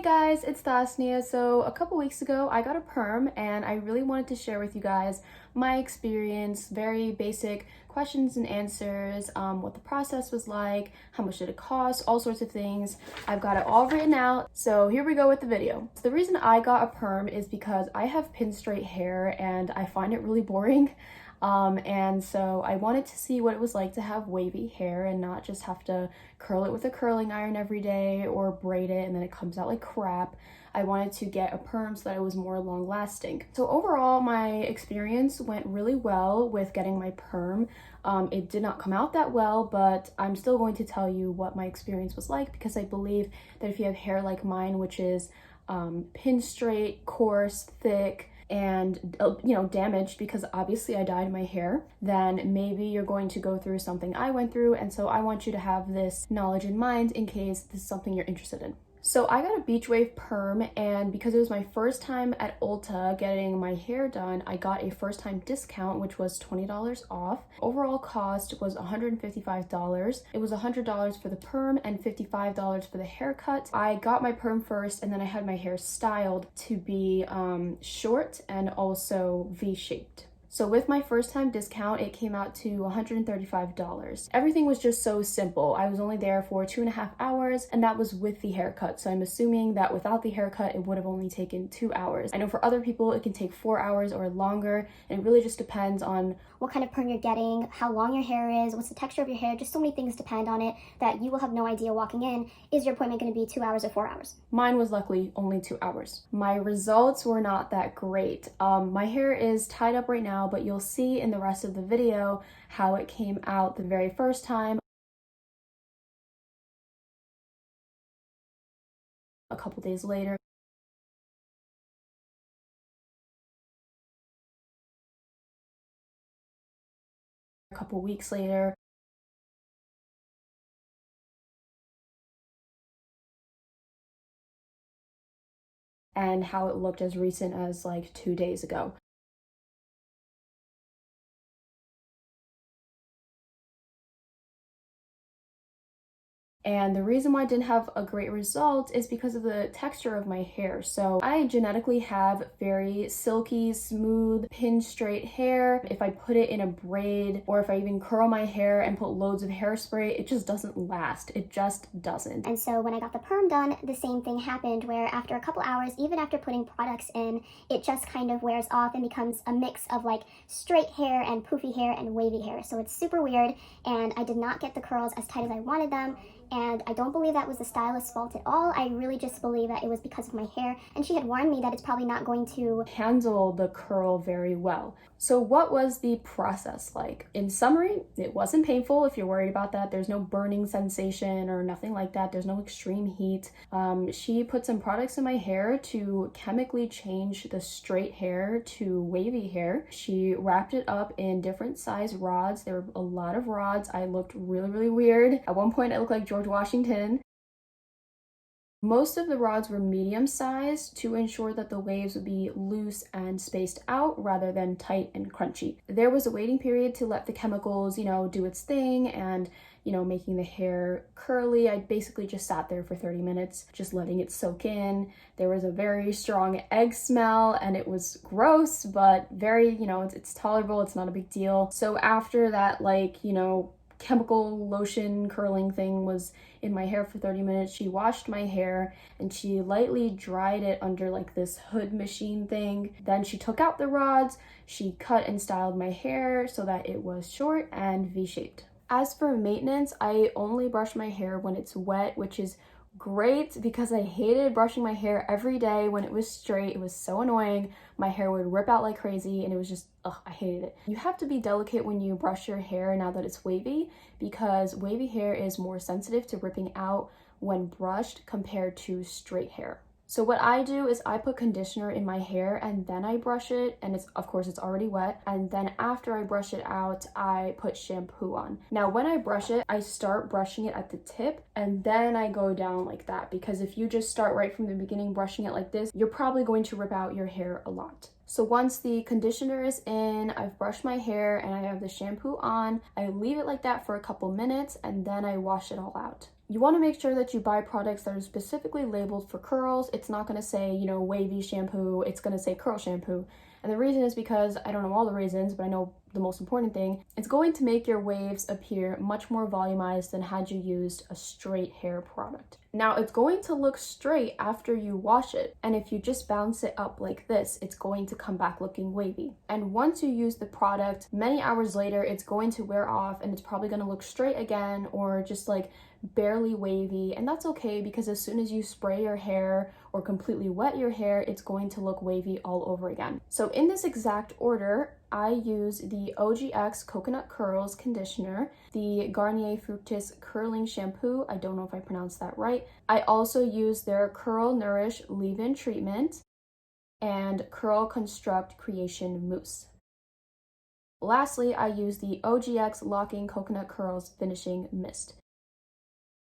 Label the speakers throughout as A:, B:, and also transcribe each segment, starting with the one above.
A: Guys, it's Thasnia. So a couple weeks ago I got a perm and I really wanted to share with you guys my experience, very basic questions and answers, what the process was like, how much did it cost, all sorts of things. I've got it all written out, so here we go with the video. So the reason I got a perm is because I have pin straight hair and I find it really boring. And so I wanted to see what it was like to have wavy hair and not just have to curl it with a curling iron every day or braid it and then it comes out like crap. I wanted to get a perm so that it was more long lasting. So overall, my experience went really well with getting my perm. It did not come out that well, but I'm still going to tell you what my experience was like because I believe that if you have hair like mine, which is pin straight, coarse, thick, and damaged because obviously I dyed my hair, then maybe you're going to go through something I went through, and so I want you to have this knowledge in mind in case this is something you're interested in. So I got a beach wave perm, and because it was my first time at Ulta getting my hair done, I got a first time discount, which was $20 off. Overall cost was $155. It was $100 for the perm and $55 for the haircut. I got my perm first, and then I had my hair styled to be short and also V-shaped. So with my first time discount, it came out to $135. Everything was just so simple. I was only there for 2.5 hours, and that was with the haircut. So I'm assuming that without the haircut, it would have only taken 2 hours. I know for other people, it can take 4 hours or longer, and it really just depends on
B: what kind of perm you're getting, how long your hair is, what's the texture of your hair. Just so many things depend on it that you will have no idea walking in. Is your appointment going to be 2 hours or 4 hours?
A: Mine was luckily only 2 hours. My results were not that great. My hair is tied up right now, but you'll see in the rest of the video how it came out the very first time. A couple days later. A couple weeks later. And how it looked as recent as like 2 days ago. And the reason why I didn't have a great result is because of the texture of my hair. So I genetically have very silky, smooth, pin straight hair. If I put it in a braid or if I even curl my hair and put loads of hairspray, it just doesn't last. It just doesn't.
B: And so when I got the perm done, the same thing happened where after a couple hours, even after putting products in, it just kind of wears off and becomes a mix of like straight hair and poofy hair and wavy hair. So it's super weird, and I did not get the curls as tight as I wanted them. And I don't believe that was the stylist's fault at all. I really just believe that it was because of my hair. And she had warned me that it's probably not going to
A: handle the curl very well. So what was the process like? In summary, it wasn't painful. If you're worried about that, there's no burning sensation or nothing like that. There's no extreme heat. She put some products in my hair to chemically change the straight hair to wavy hair. She wrapped it up in different size rods. There were a lot of rods. I looked really, really weird. At one point, I looked like George Washington. Most of the rods were medium sized to ensure that the waves would be loose and spaced out rather than tight and crunchy. There was a waiting period to let the chemicals, do its thing and, making the hair curly. I basically just sat there for 30 minutes, just letting it soak in. There was a very strong egg smell and it was gross, but very, it's tolerable. It's not a big deal. So after that, chemical lotion curling thing was in my hair for 30 minutes. She washed my hair and she lightly dried it under like this hood machine thing. Then she took out the rods, she cut and styled my hair so that it was short and V-shaped. As for maintenance, I only brush my hair when it's wet, which is great because I hated brushing my hair every day when it was straight. It was so annoying. My hair would rip out like crazy and it was just, I hated it. You have to be delicate when you brush your hair now that it's wavy because wavy hair is more sensitive to ripping out when brushed compared to straight hair. So what I do is I put conditioner in my hair and then I brush it, and of course it's already wet, and then after I brush it out I put shampoo on. Now when I brush it, I start brushing it at the tip and then I go down like that, because if you just start right from the beginning brushing it like this, you're probably going to rip out your hair a lot. So once the conditioner is in, I've brushed my hair and I have the shampoo on, I leave it like that for a couple minutes and then I wash it all out. You want to make sure that you buy products that are specifically labeled for curls. It's not going to say, you know, wavy shampoo, it's going to say curl shampoo. And the reason is because, I don't know all the reasons, but I know the most important thing, it's going to make your waves appear much more volumized than had you used a straight hair product. Now, it's going to look straight after you wash it, and if you just bounce it up like this, it's going to come back looking wavy. And once you use the product, many hours later, it's going to wear off and it's probably going to look straight again, or just like barely wavy. And that's okay, because as soon as you spray your hair or completely wet your hair, it's going to look wavy all over again. So in this exact order, I use the OGX Coconut Curls Conditioner, the Garnier Fructis Curling Shampoo, I don't know if I pronounced that right. I also use their Curl Nourish Leave-In Treatment and Curl Construct Creation Mousse. Lastly, I use the OGX Locking Coconut Curls Finishing Mist.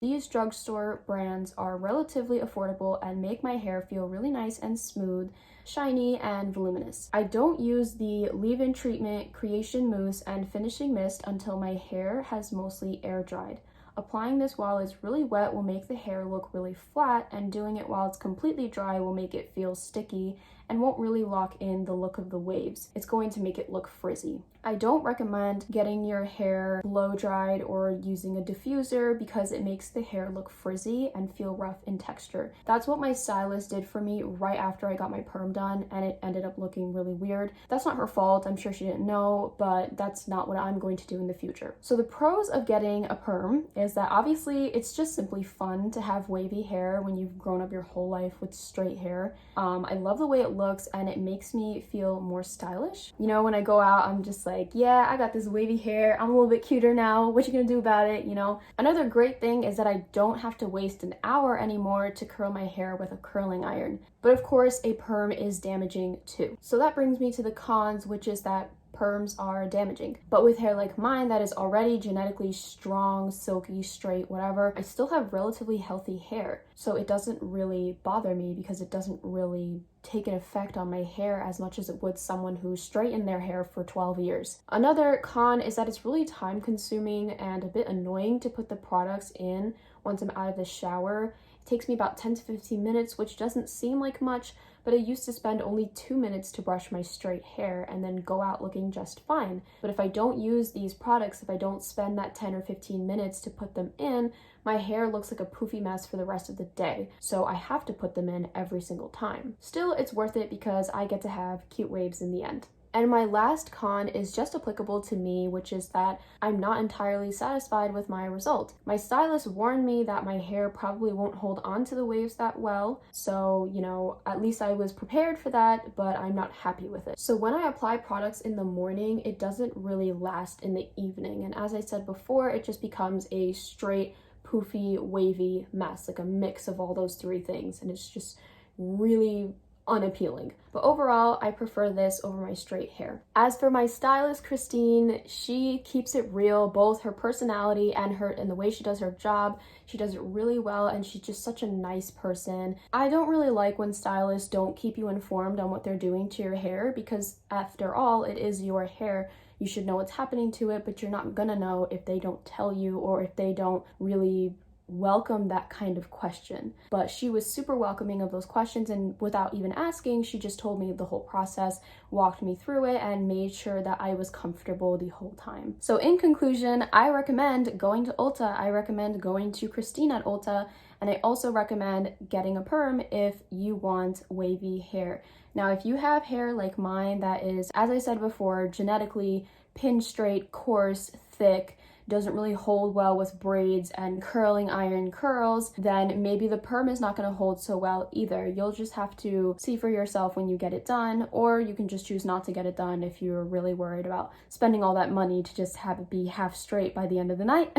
A: These drugstore brands are relatively affordable and make my hair feel really nice and smooth, shiny, and voluminous. I don't use the leave-in treatment, creation mousse, and finishing mist until my hair has mostly air dried. Applying this while it's really wet will make the hair look really flat, and doing it while it's completely dry will make it feel sticky and won't really lock in the look of the waves. It's going to make it look frizzy. I don't recommend getting your hair blow dried or using a diffuser because it makes the hair look frizzy and feel rough in texture. That's what my stylist did for me right after I got my perm done, and it ended up looking really weird. That's not her fault, I'm sure she didn't know, but that's not what I'm going to do in the future. So the pros of getting a perm is that obviously it's just simply fun to have wavy hair when you've grown up your whole life with straight hair. I love the way it looks, and it makes me feel more stylish. You know, when I go out, I'm just like, yeah, I got this wavy hair, I'm a little bit cuter now, what you gonna do about it, you know? Another great thing is that I don't have to waste an hour anymore to curl my hair with a curling iron. But of course, a perm is damaging too. So that brings me to the cons, which is that perms are damaging. But with hair like mine that is already genetically strong, silky, straight, whatever, I still have relatively healthy hair. So it doesn't really bother me because it doesn't really take an effect on my hair as much as it would someone who straightened their hair for 12 years. Another con is that it's really time consuming and a bit annoying to put the products in once I'm out of the shower. It takes me about 10 to 15 minutes, which doesn't seem like much, but I used to spend only 2 minutes to brush my straight hair and then go out looking just fine. But if I don't use these products, if I don't spend that 10 or 15 minutes to put them in, my hair looks like a poofy mess for the rest of the day. So I have to put them in every single time. Still, it's worth it because I get to have cute waves in the end. And my last con is just applicable to me, which is that I'm not entirely satisfied with my result. My stylist warned me that my hair probably won't hold on to the waves that well, so, you know, at least I was prepared for that, but I'm not happy with it. So when I apply products in the morning, it doesn't really last in the evening, and as I said before, it just becomes a straight, poofy, wavy mess, like a mix of all those three things, and it's just really unappealing. But overall, I prefer this over my straight hair. As for my stylist, Christine, she keeps it real, both her personality and the way she does her job. She does it really well, and she's just such a nice person. I don't really like when stylists don't keep you informed on what they're doing to your hair, because after all, it is your hair. You should know what's happening to it, but you're not gonna know if they don't tell you or if they don't really welcome that kind of question. But she was super welcoming of those questions, and without even asking, she just told me the whole process, walked me through it, and made sure that I was comfortable the whole time. So in conclusion, I recommend going to Ulta. I recommend going to Christine at Ulta, and I also recommend getting a perm if you want wavy hair. Now, if you have hair like mine that is, as I said before, genetically pin straight, coarse, thick, doesn't really hold well with braids and curling iron curls, then maybe the perm is not going to hold so well either. You'll just have to see for yourself when you get it done, or you can just choose not to get it done if you're really worried about spending all that money to just have it be half straight by the end of the night.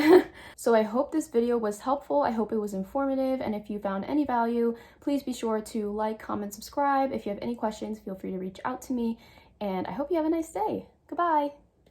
A: So I hope this video was helpful. I hope it was informative, and if you found any value, please be sure to like, comment, subscribe. If you have any questions, feel free to reach out to me, and I hope you have a nice day. Goodbye!